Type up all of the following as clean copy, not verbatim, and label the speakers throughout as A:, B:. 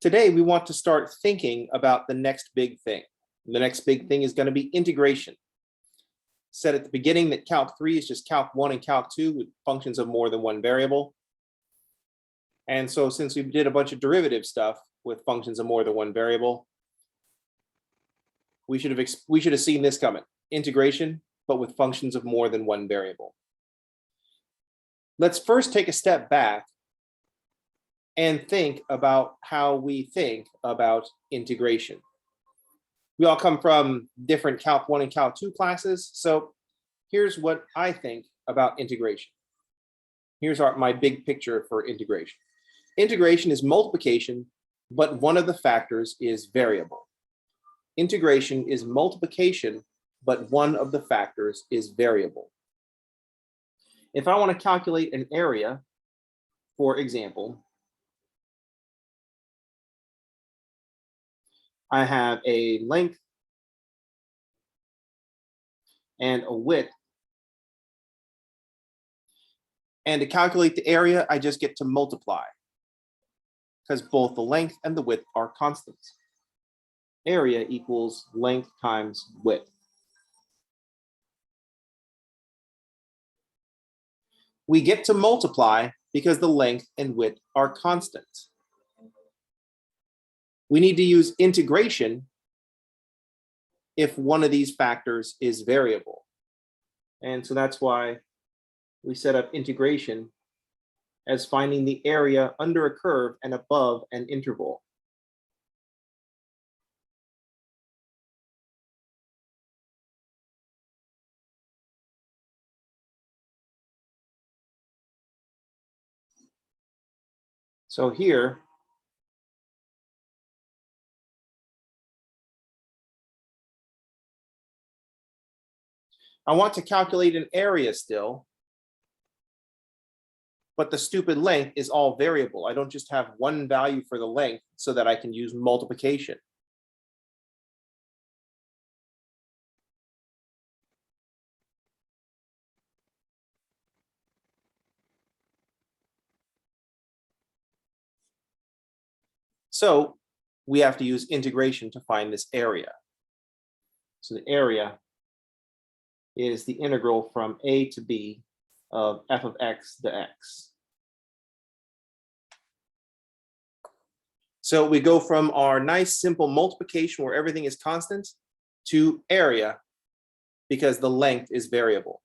A: Today, we want to start thinking about the next big thing. The next big thing is going to be integration. Said at the beginning that Calc 3 is just Calc 1 and Calc 2 with functions of more than one variable. And so since we did a bunch of derivative stuff with functions of more than one variable, we should have seen this coming. Integration, but with functions of more than one variable. Let's first take a step back and think about how we think about integration. We all come from different Calc 1 and Calc 2 classes, so here's what I think about integration. Here's my big picture for integration. Integration is multiplication, but one of the factors is variable. Integration is multiplication, but one of the factors is variable. If I want to calculate an area, for example, I have a length and a width. And to calculate the area, I just get to multiply because both the length and the width are constants. Area equals length times width. We get to multiply because the length and width are constants. We need to use integration if one of these factors is variable. And so that's why we set up integration as finding the area under a curve and above an interval. So here, I want to calculate an area still, but the stupid length is all variable. I don't just have one value for the length so that I can use multiplication. So we have to use integration to find this area. So the area is the integral from a to b of f of x to x. So we go from our nice simple multiplication where everything is constant to area because the length is variable.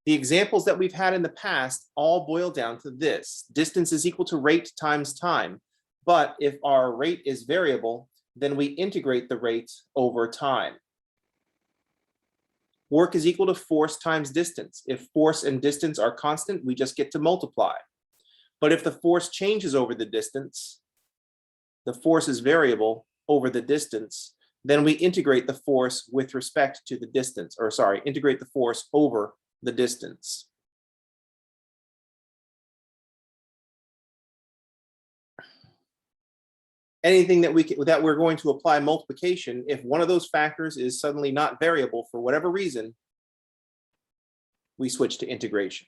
A: The examples that we've had in the past all boil down to this. Distance is equal to rate times time. But if our rate is variable, then we integrate the rate over time. Work is equal to force times distance. If force and distance are constant, we just get to multiply. But if the force changes over the distance, the force is variable over the distance, then we integrate the force with respect to the distance, or sorry, integrate the force over the distance. Anything that we're going to apply multiplication, if one of those factors is suddenly not variable for whatever reason, we switch to integration.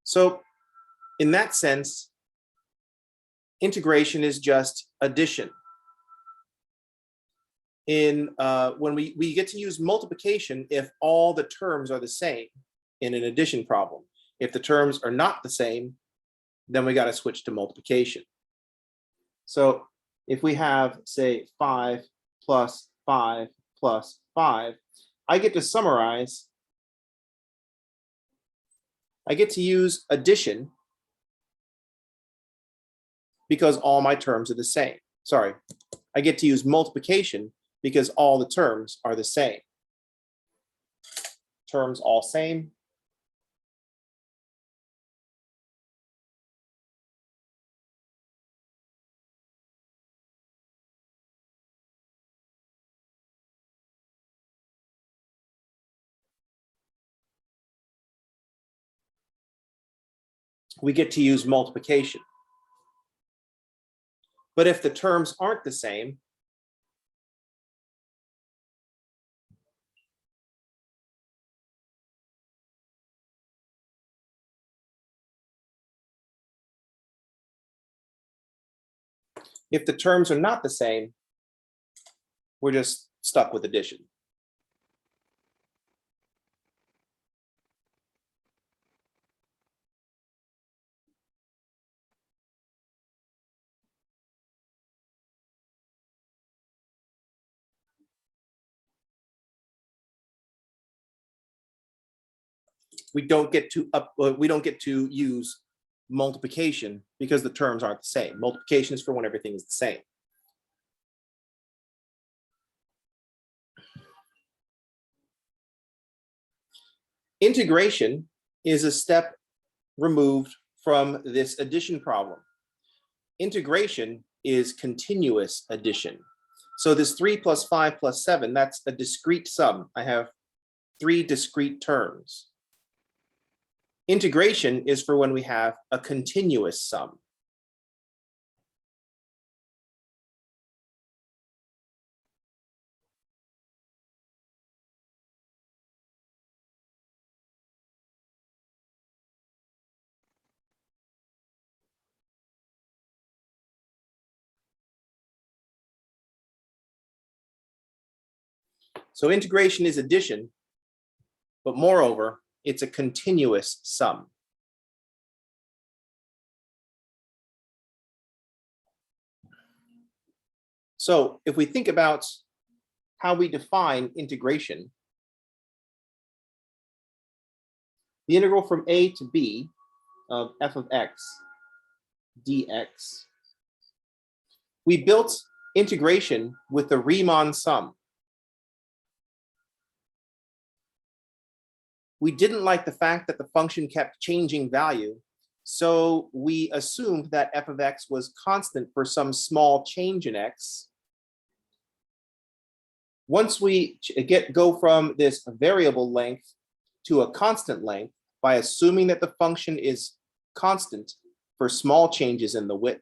A: So in that sense, integration is just addition. When we get to use multiplication if all the terms are the same in an addition problem. If the terms are not the same, then we got to switch to multiplication. So if we have, say, 5 plus 5 plus 5, I get to summarize. I get to use addition because all my terms are the same. Sorry, I get to use multiplication because all the terms are the same. Terms all same. We get to use multiplication. But if the terms aren't the same, If the terms are not the same, we're just stuck with addition. We don't get to use multiplication because the terms aren't the same. Multiplication is for when everything is the same. Integration is a step removed from this addition problem. Integration is continuous addition. So this 3 plus 5 plus 7, that's a discrete sum. I have 3 discrete terms. Integration is for when we have a continuous sum. So integration is addition, but moreover, it's a continuous sum. So if we think about how we define integration, the integral from a to b of f of x dx, we built integration with the Riemann sum. We didn't like the fact that the function kept changing value, so we assumed that f of x was constant for some small change in x. Once we go from this variable length to a constant length by assuming that the function is constant for small changes in the width,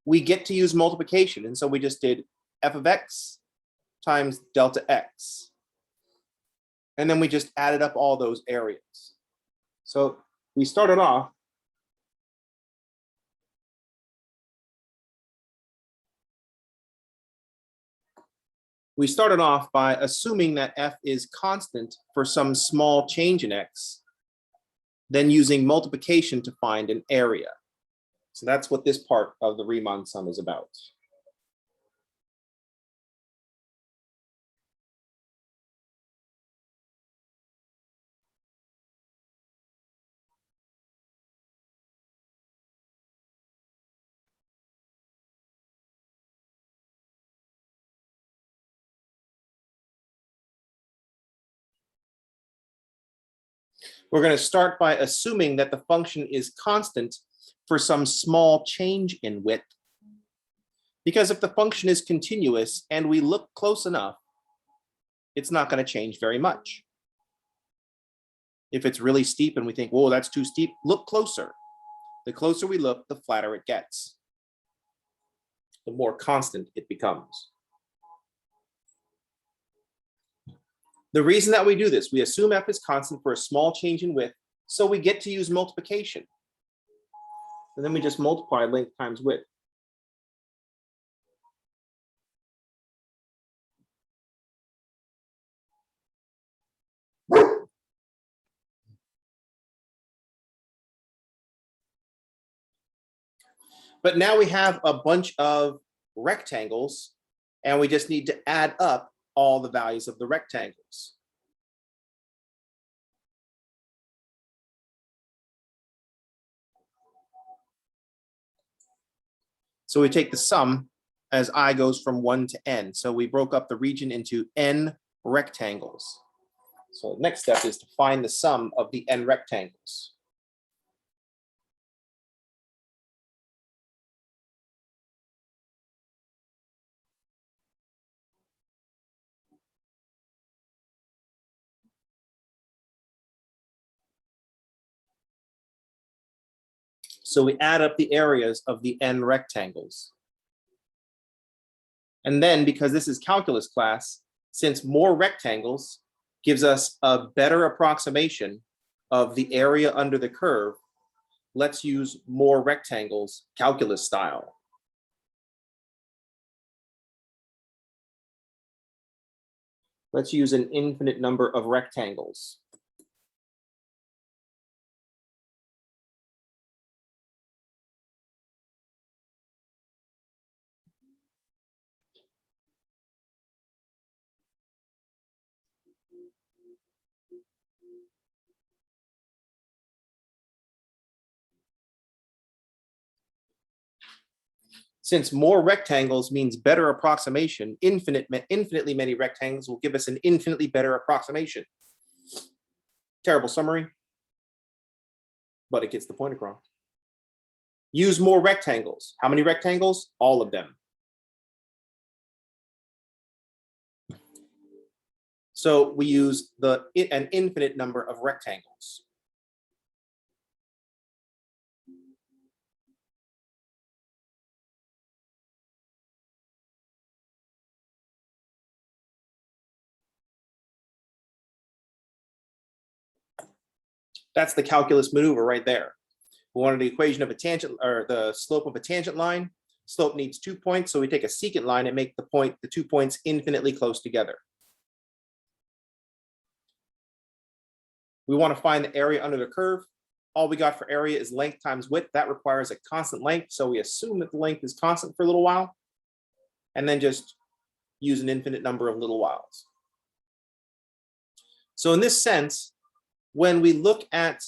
A: we get to use multiplication. And so we just did f of x times delta x. And then we just added up all those areas. So we started off by assuming that f is constant for some small change in x, then using multiplication to find an area. So that's what this part of the Riemann sum is about. We're going to start by assuming that the function is constant for some small change in width. Because if the function is continuous and we look close enough, it's not going to change very much. If it's really steep and we think, whoa, that's too steep, look closer. The closer we look, the flatter it gets. The more constant it becomes. The reason that we do this, we assume f is constant for a small change in width, so we get to use multiplication. And then we just multiply length times width. But now we have a bunch of rectangles, and we just need to add up all the values of the rectangles. So we take the sum as I goes from 1 to n. So we broke up the region into n rectangles. So the next step is to find the sum of the n rectangles. So we add up the areas of the n rectangles. And then, because this is calculus class, since more rectangles gives us a better approximation of the area under the curve, let's use more rectangles calculus style. Let's use an infinite number of rectangles. Since more rectangles means better approximation, infinitely many rectangles will give us an infinitely better approximation. Terrible summary, but it gets the point across. Use more rectangles. How many rectangles? All of them. So we use an infinite number of rectangles. That's the calculus maneuver right there. We wanted the equation of a tangent, or the slope of a tangent line. Slope needs 2 points, so we take a secant line and make the 2 points infinitely close together. We want to find the area under the curve. All we got for area is length times width. That requires a constant length, so we assume that the length is constant for a little while, and then just use an infinite number of little whiles. So in this sense, when we look at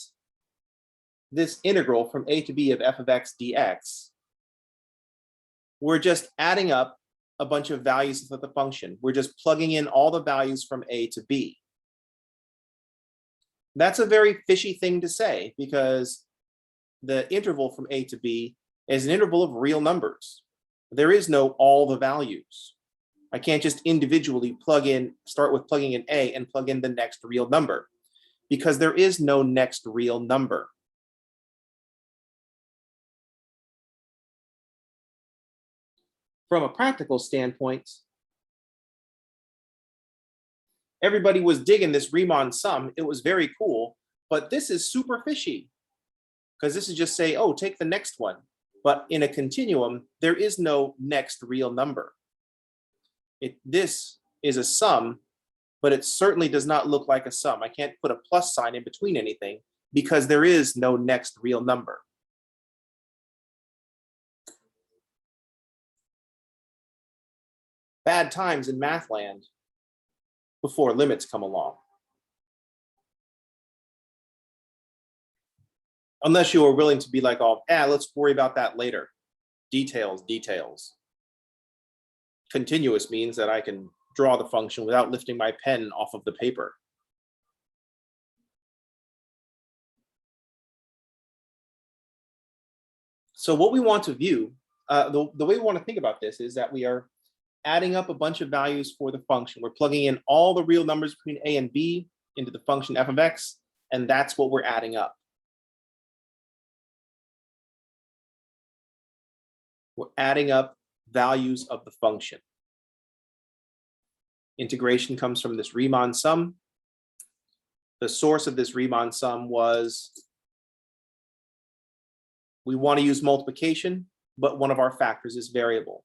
A: this integral from a to b of f of x dx, we're just adding up a bunch of values of the function. We're just plugging in all the values from a to b. That's a very fishy thing to say, because the interval from a to b is an interval of real numbers. There is no all the values. I can't just individually start with plugging in a and plug in the next real number, because there is no next real number. From a practical standpoint, everybody was digging this Riemann sum. It was very cool, but this is super fishy, because this is just say, oh, take the next one. But in a continuum, there is no next real number. This is a sum, but it certainly does not look like a sum. I can't put a plus sign in between anything, because there is no next real number. Bad times in math land before limits come along. Unless you are willing to be like, oh, let's worry about that later. Details. Continuous means that I can draw the function without lifting my pen off of the paper. So what we want to view, the way we want to think about this is that we are adding up a bunch of values for the function. We're plugging in all the real numbers between a and b into the function f of x, and that's what we're adding up. We're adding up values of the function. Integration comes from this Riemann sum. The source of this Riemann sum was, we want to use multiplication, but one of our factors is variable.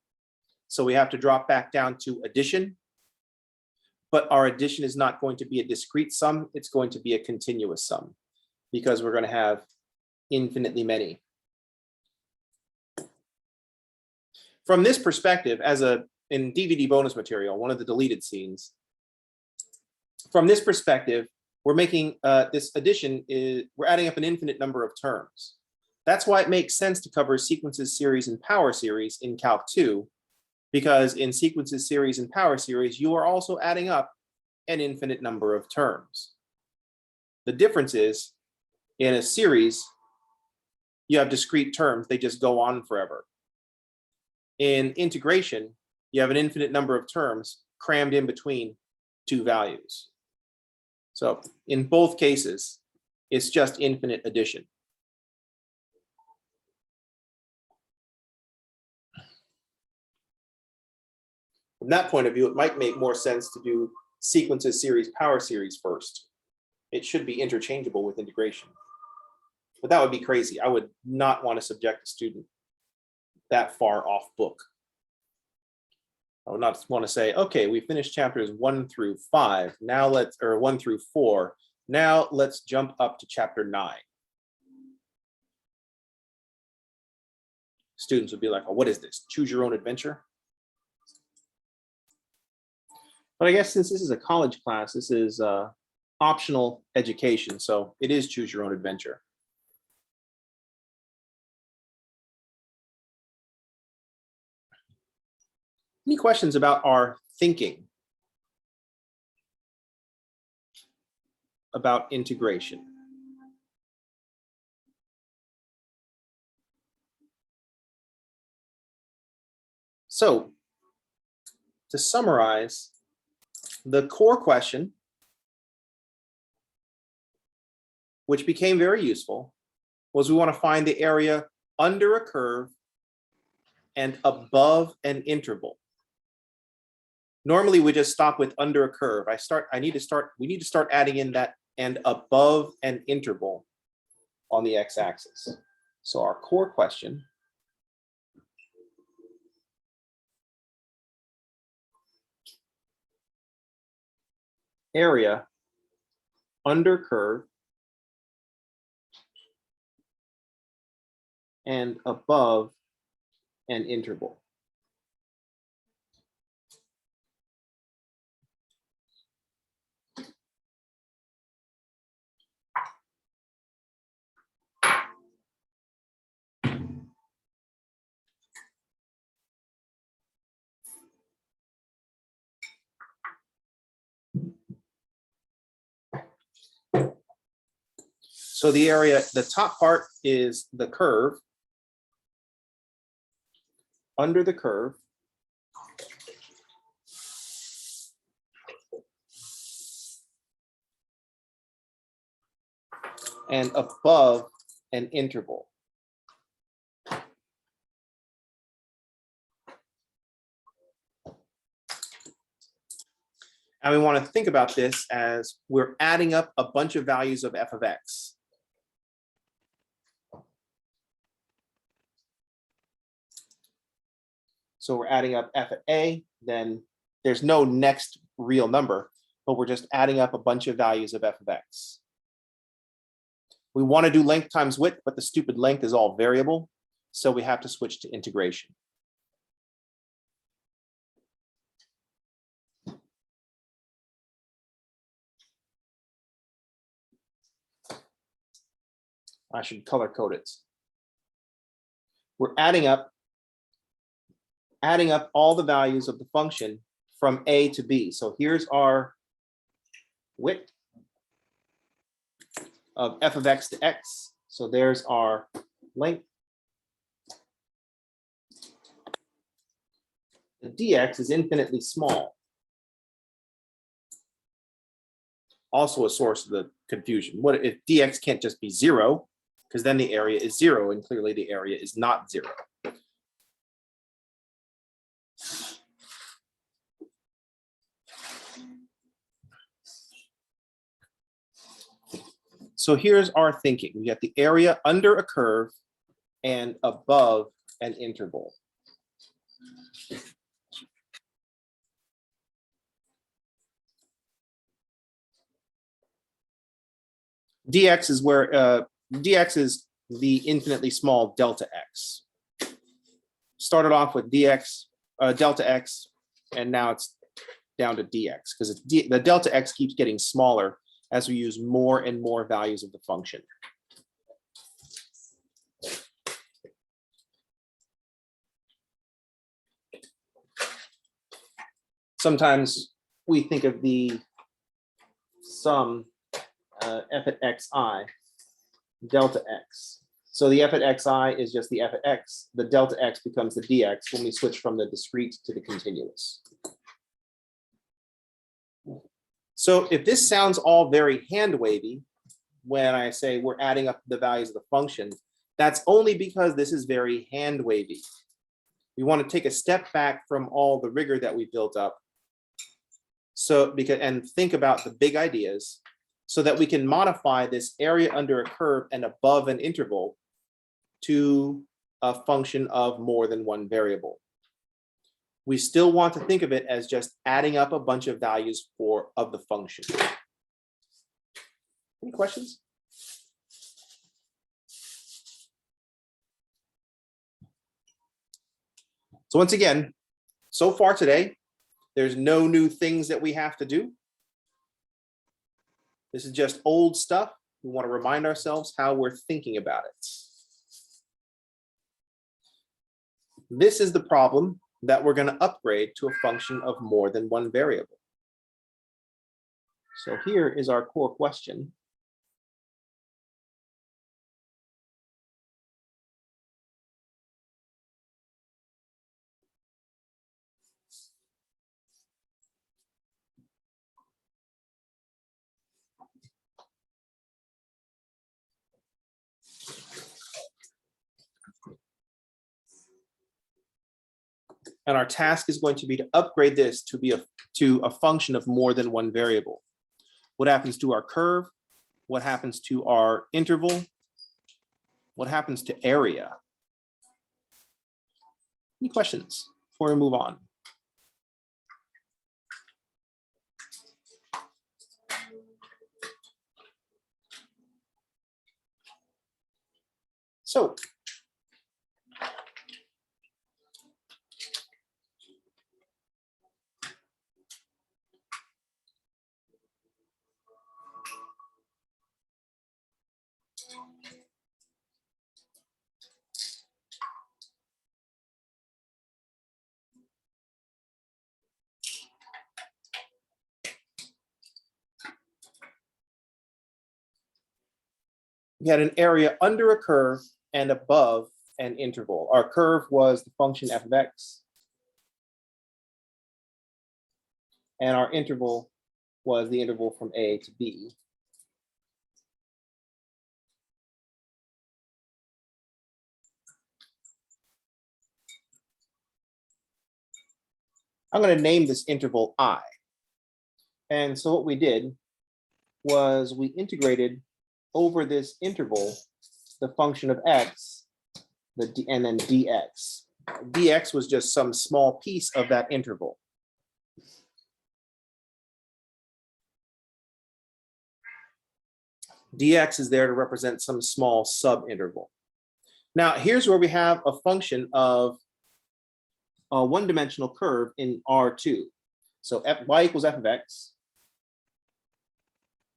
A: So we have to drop back down to addition, but our addition is not going to be a discrete sum, it's going to be a continuous sum, because we're going to have infinitely many. From this perspective, in DVD bonus material, one of the deleted scenes, from this perspective, we're making this addition, we're adding up an infinite number of terms. That's why it makes sense to cover sequences, series, and power series in Calc 2, because in sequences, series, and power series, you are also adding up an infinite number of terms. The difference is, in a series, you have discrete terms, they just go on forever. In integration, you have an infinite number of terms crammed in between two values. So in both cases, it's just infinite addition. From that point of view, it might make more sense to do sequences, series, power series first. It should be interchangeable with integration. But that would be crazy. I would not want to subject a student that far off book. I would not want to say, okay, we finished chapters 1 through 5. Now or 1 through 4. Now let's jump up to chapter 9. Students would be like, oh, what is this? Choose your own adventure? But I guess since this is a college class, this is optional education. So it is choose your own adventure. Any questions about our thinking about integration? So to summarize, the core question, which became very useful, was we want to find the area under a curve and above an interval. Normally we just stop with under a curve. We need to start adding in that and above an interval on the x-axis. So our core question area under curve and above an interval. So the area, the top part is the curve. Under the curve, and above an interval. And we want to think about this as we're adding up a bunch of values of f of x. So we're adding up f of a, then there's no next real number, but we're just adding up a bunch of values of f of x. We want to do length times width, but the stupid length is all variable, so we have to switch to integration. I should color code it. We're adding up all the values of the function from a to b. So here's our width of f of x to x. So there's our length. The dx is infinitely small. Also a source of the confusion. What if dx can't just be 0? Because then the area is 0, and clearly the area is not 0. So here's our thinking. We got the area under a curve and above an interval. Dx is where dx is the infinitely small delta x. Started off with dx, delta x, and now it's down to dx because the delta x keeps getting smaller as we use more and more values of the function. Sometimes we think of the sum f at xi, delta x. So the f at xi is just the f at x. The delta x becomes the dx when we switch from the discrete to the continuous. So if this sounds all very hand-wavy, when I say we're adding up the values of the function, that's only because this is very hand-wavy. We want to take a step back from all the rigor that we built up, and think about the big ideas so that we can modify this area under a curve and above an interval to a function of more than one variable. we still want to think of it as just adding up a bunch of values of the function. Any questions? So once again, so far today, there's no new things that we have to do. This is just old stuff. We want to remind ourselves how we're thinking about it. This is the problem that we're going to upgrade to a function of more than one variable. So here is our core question. And our task is going to be to upgrade this to a function of more than one variable. What happens to our curve? What happens to our interval? What happens to area? Any questions before we move on? So, we had an area under a curve and above an interval. Our curve was the function f of x, and our interval was the interval from a to b. I'm going to name this interval I. And so what we did was we integrated over this interval the function of x, and then dx. Dx was just some small piece of that interval. Dx is there to represent some small subinterval. Now, here's where we have a function of a one-dimensional curve in R2. So y equals f of x.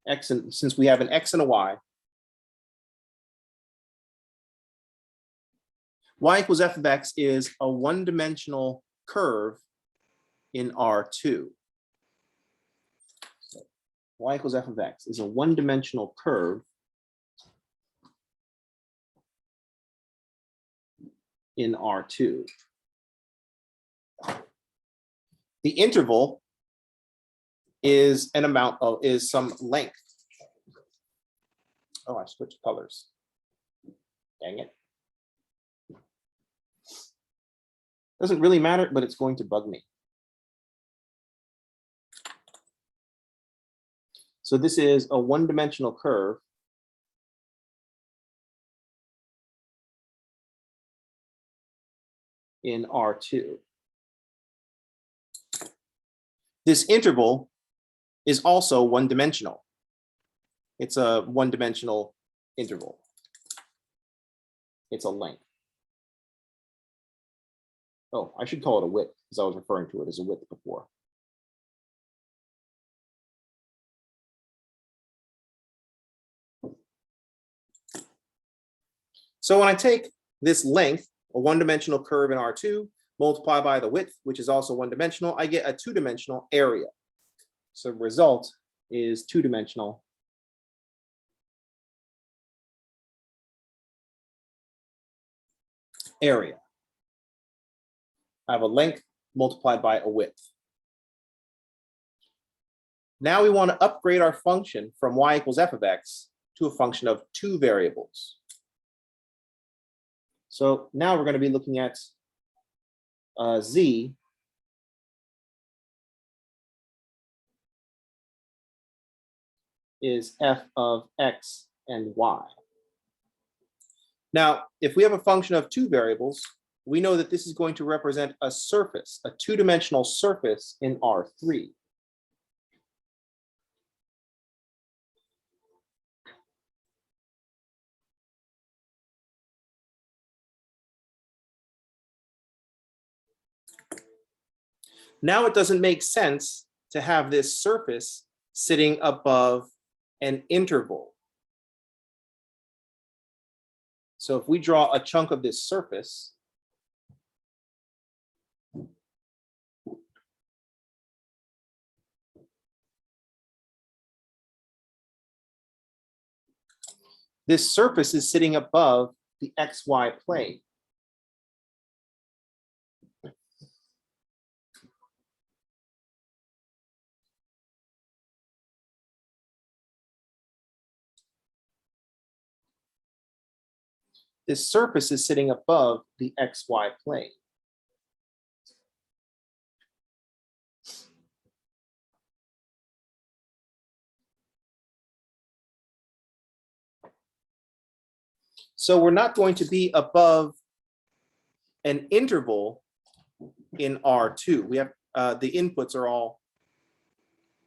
A: And since we have an x and a y equals f of x is a one-dimensional curve in R2. So y equals f of x is a one-dimensional curve in R2. The interval is some length. Oh, I switched colors. Dang it. Doesn't really matter, but it's going to bug me. So this is a one-dimensional curve in R2. This interval is also one-dimensional. It's a one-dimensional interval. It's a length. Oh, I should call it a width because I was referring to it as a width before. So when I take this length, a one-dimensional curve in R2, multiply by the width, which is also one-dimensional, I get a two-dimensional area. So the result is two-dimensional area. I have a length multiplied by a width. Now we want to upgrade our function from y equals f of x to a function of two variables. So now we're going to be looking at z is f of x and y. Now, if we have a function of two variables, we know that this is going to represent a surface, a two-dimensional surface in R3. Now it doesn't make sense to have this surface sitting above an interval. So if we draw a chunk of this surface, this surface is sitting above the XY plane. This surface is sitting above the XY plane. So we're not going to be above an interval in R2. We have the inputs are all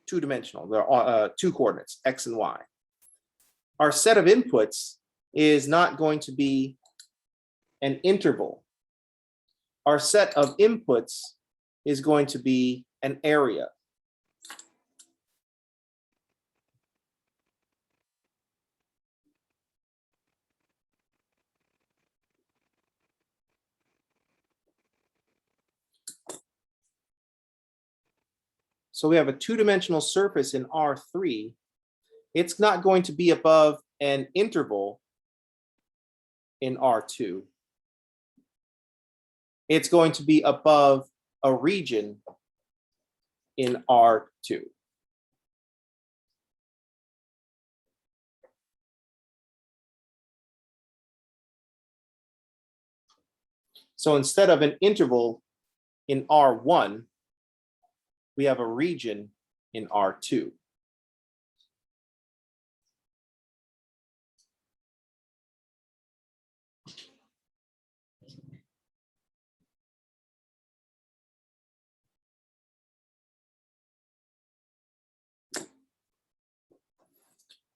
A: two-dimensional. They're all, two coordinates, X and Y. Our set of inputs is not going to be an interval. Our set of inputs is going to be an area. So we have a two-dimensional surface in R3. It's not going to be above an interval in R2. It's going to be above a region in R2. So instead of an interval in R1, we have a region in R2.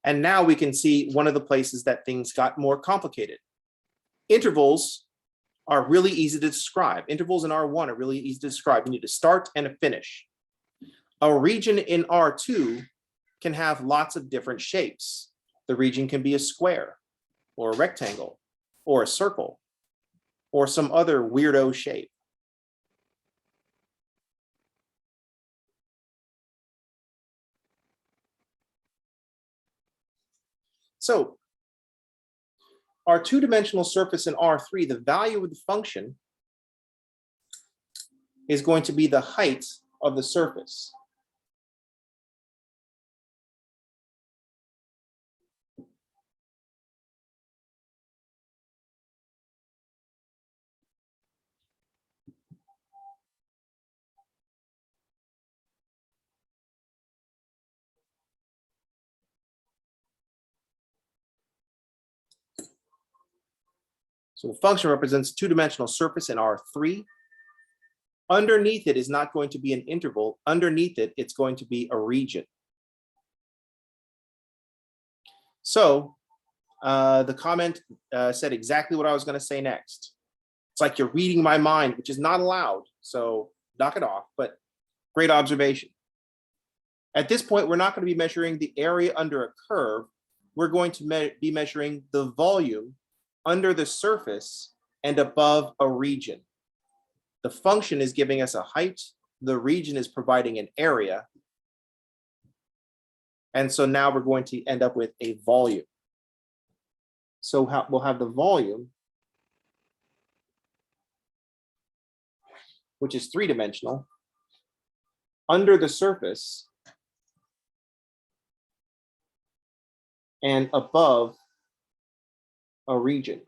A: And now we can see one of the places that things got more complicated. Intervals are really easy to describe. Intervals in R1 are really easy to describe. You need a start and a finish. A region in R2 can have lots of different shapes. The region can be a square or a rectangle or a circle or some other weirdo shape. So our two-dimensional surface in R3, the value of the function is going to be the height of the surface. So the function represents a two-dimensional surface in R3. Underneath it is not going to be an interval. Underneath it, it's going to be a region. So the comment said exactly what I was going to say next. It's like you're reading my mind, which is not allowed. So knock it off, but great observation. At this point, we're not going to be measuring the area under a curve. We're going to be measuring the volume under the surface and above a region. The function is giving us a height. The region is providing an area. And so now we're going to end up with a volume. So we'll have the volume, which is three-dimensional, under the surface and above a region.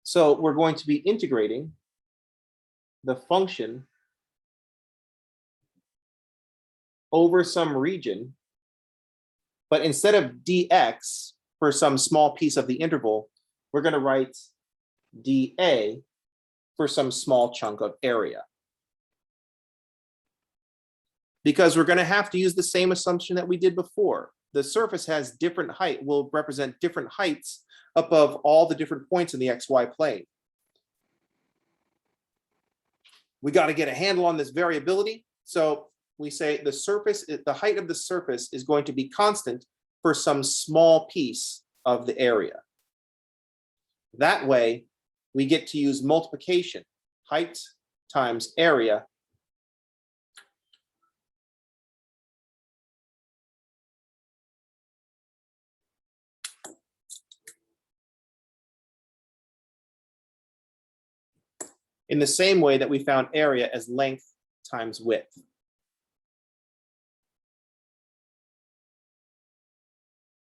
A: So we're going to be integrating the function over some region, but instead of dx, for some small piece of the interval, we're going to write dA for some small chunk of area. Because we're going to have to use the same assumption that we did before. The surface has different height, will represent different heights above all the different points in the XY plane. We got to get a handle on this variability. So we say the height of the surface is going to be constant for some small piece of the area. That way, we get to use multiplication, height times area, in the same way that we found area as length times width.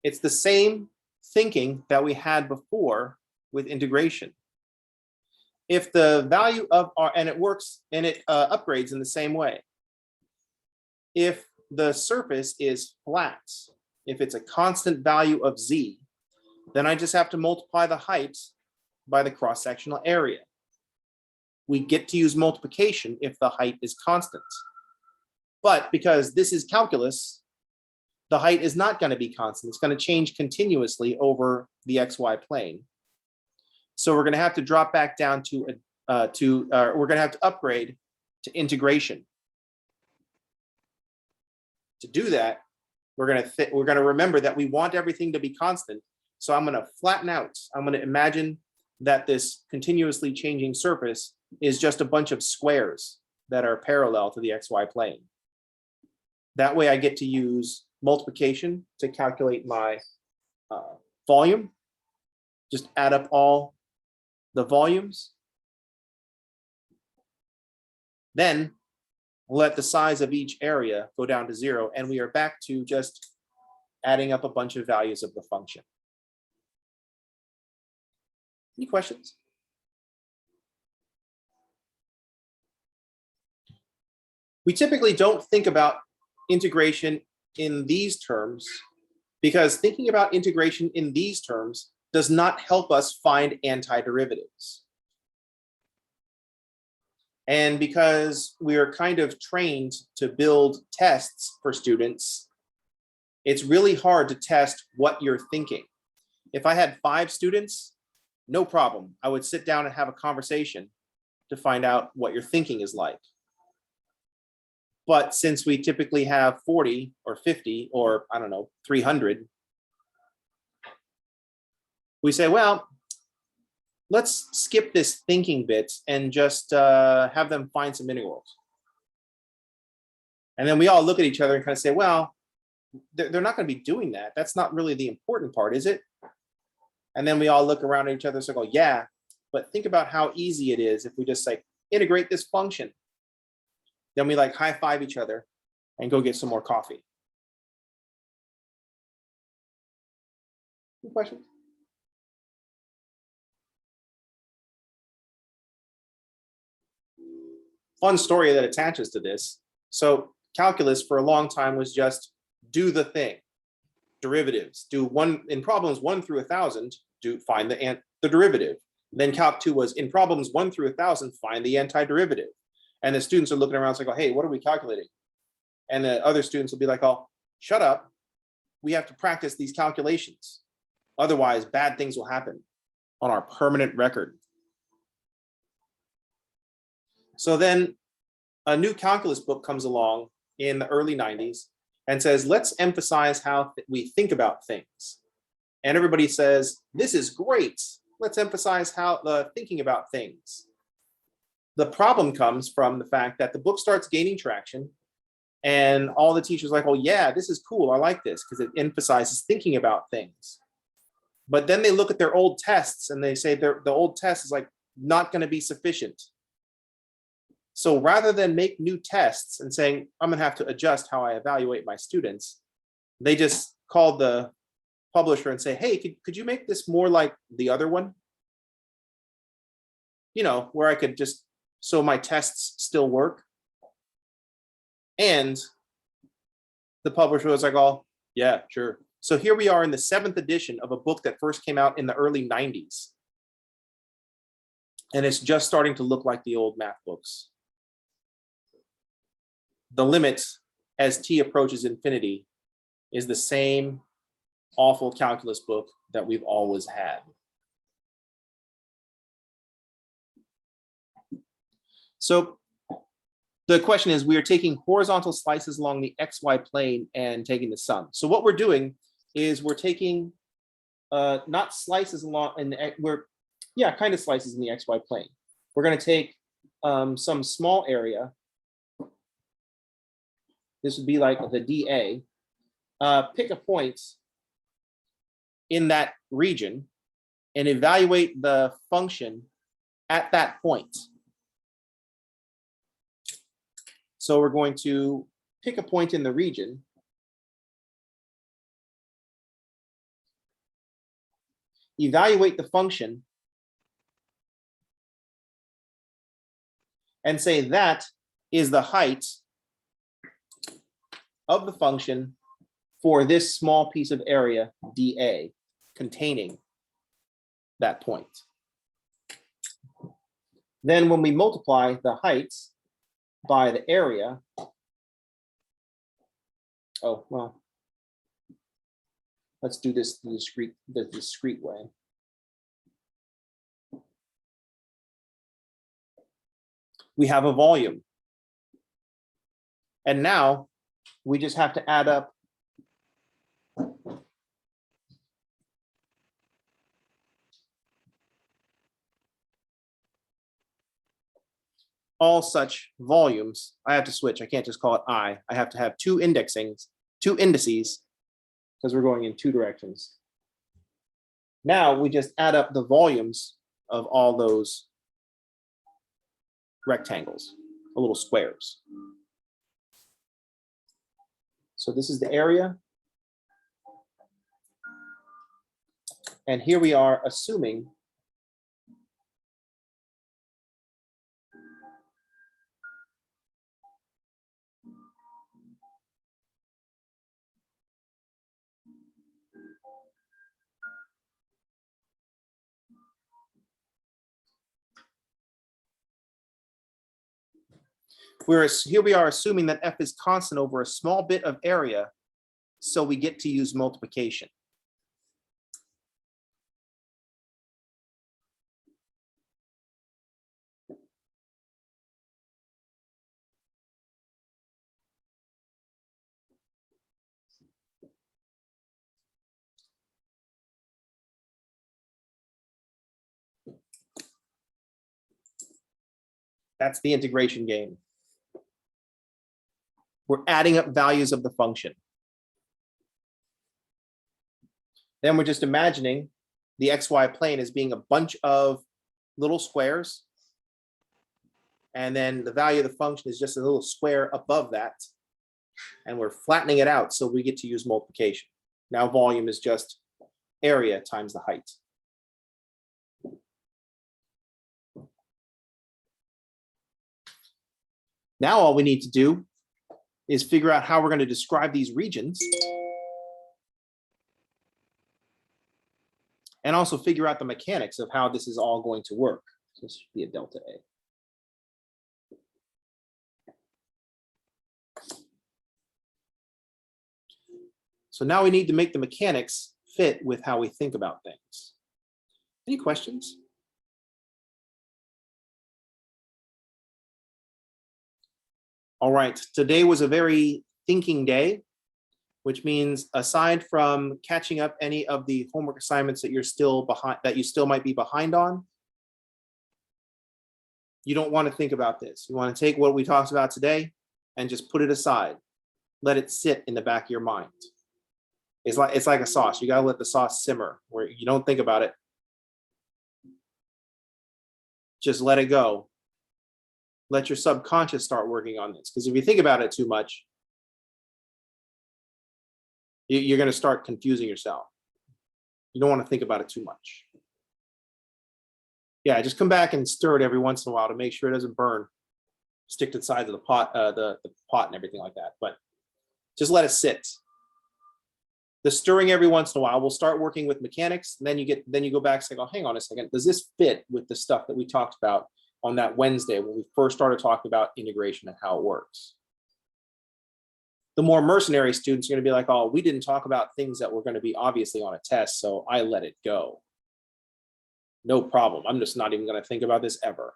A: It's the same thinking that we had before with integration. If the value of r, and it works and it upgrades in the same way. If the surface is flat, if it's a constant value of z, then I just have to multiply the height by the cross-sectional area. We get to use multiplication if the height is constant. But because this is calculus, the height is not going to be constant. It's going to change continuously over the XY plane. So we're going to have to drop back down to we're going to have to upgrade to integration. To do that, we're going to remember that we want everything to be constant. So I'm going to flatten out. I'm going to imagine that this continuously changing surface is just a bunch of squares that are parallel to the XY plane. That way I get to use multiplication to calculate my volume. Just add up all the volumes. Then let the size of each area go down to 0, and we are back to just adding up a bunch of values of the function. Any questions? We typically don't think about integration in these terms because thinking about integration in these terms does not help us find antiderivatives. And because we are kind of trained to build tests for students, it's really hard to test what you're thinking. If I had 5 students, no problem. I would sit down and have a conversation to find out what your thinking is like. But since we typically have 40 or 50 or, I don't know, 300, we say, well, let's skip this thinking bit and just have them find some integrals. And then we all look at each other and kind of say, well, they're not going to be doing that. That's not really the important part, is it? And then we all look around at each other and go, yeah, but think about how easy it is if we just like integrate this function. Then we like high five each other and go get some more coffee. Any questions? Fun story that attaches to this. So calculus for a long time was just do the thing. Derivatives, do one in problems 1 through 1,000, find the derivative. Then Calc 2 was in problems 1 through 1,000, find the antiderivative. And the students are looking around and like, hey, what are we calculating? And the other students will be like, oh, shut up. We have to practice these calculations. Otherwise, bad things will happen on our permanent record. So then a new calculus book comes along in the early 90s and says, let's emphasize how we think about things. And everybody says, this is great. Let's emphasize how the thinking about things. The problem comes from the fact that the book starts gaining traction and all the teachers are like, oh yeah, this is cool. I like this because it emphasizes thinking about things. But then they look at their old tests and they say the old test is like not going to be sufficient. So rather than make new tests and saying, I'm going to have to adjust how I evaluate my students, they just called the publisher and say, hey, could you make this more like the other one? You know, where I could just, so my tests still work. And the publisher was like, oh, yeah, sure. So here we are in the 7th edition of a book that first came out in the early 90s. And it's just starting to look like the old math books. The limit as t approaches infinity is the same awful calculus book that we've always had. So the question is, we are taking horizontal slices along the XY plane and taking the sum. So what we're doing is we're taking not slices along, kind of slices in the XY plane. We're going to take some small area. This would be like the dA. Pick a point in that region and evaluate the function at that point. So we're going to pick a point in the region. Evaluate the function and say that is the height of the function for this small piece of area dA containing that point. Then when we multiply the heights by the area, let's do this the discrete way. We have a volume. And now we just have to add up all such volumes. I have to switch. I can't just call it I. I have to have two indices, because we're going in two directions. Now we just add up the volumes of all those rectangles, the little squares. So this is the area. And here we are assuming here we are assuming that f is constant over a small bit of area, so we get to use multiplication. That's the integration game. We're adding up values of the function. Then we're just imagining the XY plane as being a bunch of little squares. And then the value of the function is just a little square above that. And we're flattening it out so we get to use multiplication. Now volume is just area times the height. Now all we need to do is figure out how we're going to describe these regions and also figure out the mechanics of how this is all going to work. So this should be a delta A. So now we need to make the mechanics fit with how we think about things. Any questions? All right, today was a very thinking day, which means aside from catching up any of the homework assignments that you're still behind, that you still might be behind on, you don't want to think about this. You want to take what we talked about today and just put it aside. Let it sit in the back of your mind. It's like a sauce. You got to let the sauce simmer where you don't think about it. Just let it go. Let your subconscious start working on this. Because if you think about it too much, you're going to start confusing yourself. You don't want to think about it too much. Yeah, just come back and stir it every once in a while to make sure it doesn't burn. Stick to the sides of the pot and everything like that. But just let it sit. The stirring every once in a while, we'll start working with mechanics. And then you go back and say, oh, hang on a second. Does this fit with the stuff that we talked about on that Wednesday when we first started talking about integration and how it works? The more mercenary students are going to be like, oh, we didn't talk about things that were going to be obviously on a test, so I let it go. No problem. I'm just not even going to think about this ever.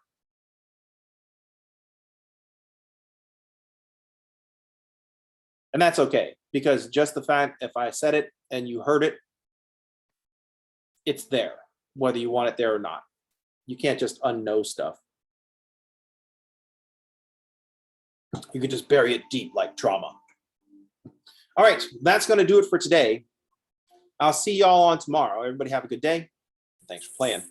A: And that's okay, because just the fact if I said it and you heard it, it's there, whether you want it there or not. You can't just unknow stuff. You can just bury it deep like trauma. All right, that's going to do it for today. I'll see y'all on tomorrow. Everybody have a good day. Thanks for playing.